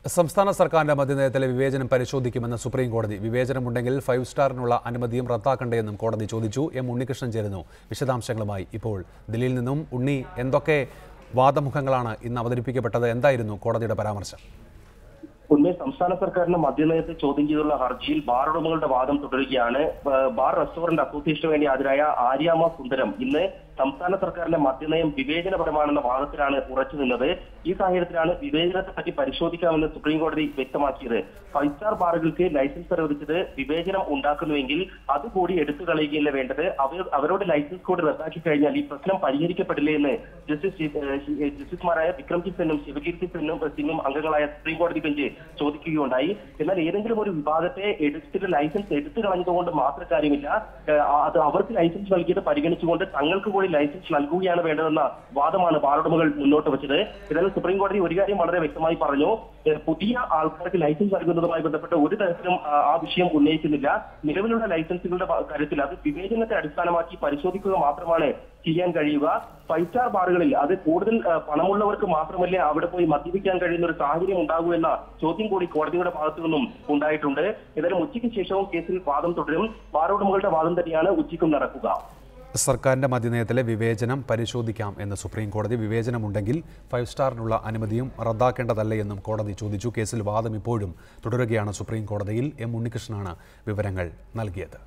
സംസ്ഥാന സർക്കാരിന്റെ മദ്യനയത്തിലെ വിവേചനം പരിശോധിക്കുമെന്ന് സുപ്രീം കോടതി. വിവേചനമുണ്ടെങ്കിൽ 5 സ്റ്റാറിനുള്ള അനുമതിയും റദ്ദാക്കണ്ടേയെന്നും കോടതി ചോദിച്ചു. എം ഉണ്ണികൃഷ്ണൻ ചേരുന്നു വിശദാംശങ്ങളുമായി. ഇപ്പോൾ ദില്ലിയിൽ നിന്നും ഉണ്ണി, എന്തൊക്കെ വാദമുഖങ്ങളാണ് ഇന്ന് അവതരിപ്പിക്കപ്പെട്ടത്? എന്തായിരുന്നു കോടതിയുടെ പരാമർശം? സംസ്ഥാന സർക്കാരിന്റെ മദ്യനയത്തെ ചോദ്യം ചെയ്തുള്ള ഹർജിയിൽ ബാർ ഉടമകളുടെ വാദം തുടരുകയാണ്. ബാർ റെസ്റ്റോറന്റ് അസോസിയേഷന് വേണ്ടി ഹാജരായ ആര്യാമ സുന്ദരം ഇന്ന് സംസ്ഥാന സർക്കാരിന്റെ മദ്യനയം വിവേചനപരമാണെന്ന വാദത്തിലാണ് ഉറച്ചു നിന്നത്. ഈ സാഹചര്യത്തിലാണ് വിവേചനത്തെ പറ്റി പരിശോധിക്കാമെന്ന് സുപ്രീം കോടതി വ്യക്തമാക്കിയത്. 5 സ്റ്റാർ ബാറുകൾക്ക് ലൈസൻസ് അനുവദിച്ചത് വിവേചനം ഉണ്ടാക്കുന്നുവെങ്കിൽ അതുകൂടി എടുത്തു കളയുകയല്ല വേണ്ടത്. അവരോട് ലൈസൻസ് കോഡ് റദ്ദാക്കി കഴിഞ്ഞാൽ ഈ പ്രശ്നം പരിഹരിക്കപ്പെടില്ലേ എന്ന് ജസ്റ്റിസുമാരായ വിക്രംജിത്ത് സെന്നും ശിവകീർത്തി സിംഗും അംഗങ്ങളായ സുപ്രീം കോടതി ബെഞ്ച് ചോദിക്കുകയുണ്ടായി. എന്നാൽ ഏതെങ്കിലും ഒരു വിഭാഗത്തെ ലൈസൻസ് എടുത്തു കളഞ്ഞതുകൊണ്ട് മാത്രം കാര്യമില്ല. അത് അവർക്ക് ലൈസൻസ് നൽകിയത് പരിഗണിച്ചുകൊണ്ട് തങ്ങൾക്ക് കൂടി ലൈസൻസ് നൽകുകയാണ് വേണ്ടതെന്ന വാദമാണ് ബാർ ഉടമകൾ മുന്നോട്ട് വെച്ചത്. എന്നാൽ സുപ്രീം കോടതി ഒരു കാര്യം വളരെ വ്യക്തമായി പറഞ്ഞു. പുതിയ ആൾക്കാർക്ക് ലൈസൻസ് നൽകുന്നതുമായി ബന്ധപ്പെട്ട് ഒരു തരത്തിലും ആ വിഷയം ഉന്നയിക്കുന്നില്ല. നിലവിലുള്ള ലൈസൻസുകളുടെ കാര്യത്തിൽ അത് വിവേചനത്തെ അടിസ്ഥാനമാക്കി പരിശോധിക്കുക മാത്രമാണ് ചെയ്യാൻ കഴിയുക. 5 സ്റ്റാർ ബാറുകളിൽ അത് കൂടുതൽ പണമുള്ളവർക്ക് മാത്രമല്ലേ അവിടെ പോയി മദ്യപിക്കാൻ കഴിയുന്ന ഒരു സാഹചര്യം ഉണ്ടാകൂ എന്ന ചോദ്യം കൂടി കോടതിയുടെ ഭാഗത്തു നിന്നും ഉണ്ടായിട്ടുണ്ട്. ഏതായാലും ഉച്ചയ്ക്ക് ശേഷവും കേസിൽ വാദം തുടരും. ബാർ ഉടമകളുടെ വാദം തന്നെയാണ് ഉച്ചയ്ക്കും നടക്കുക. സർക്കാരിന്റെ മദ്യനയത്തിലെ വിവേചനം പരിശോധിക്കാം എന്ന് സുപ്രീം കോടതി. വിവേചനമുണ്ടെങ്കിൽ 5 സ്റ്റാറിനുള്ള അനുമതിയും റദ്ദാക്കേണ്ടതല്ലേ എന്നും കോടതി ചോദിച്ചു. കേസിൽ വാദം ഇപ്പോഴും തുടരുകയാണ് സുപ്രീം കോടതിയിൽ. എം ഉണ്ണികൃഷ്ണനാണ് വിവരങ്ങൾ നൽകിയത്.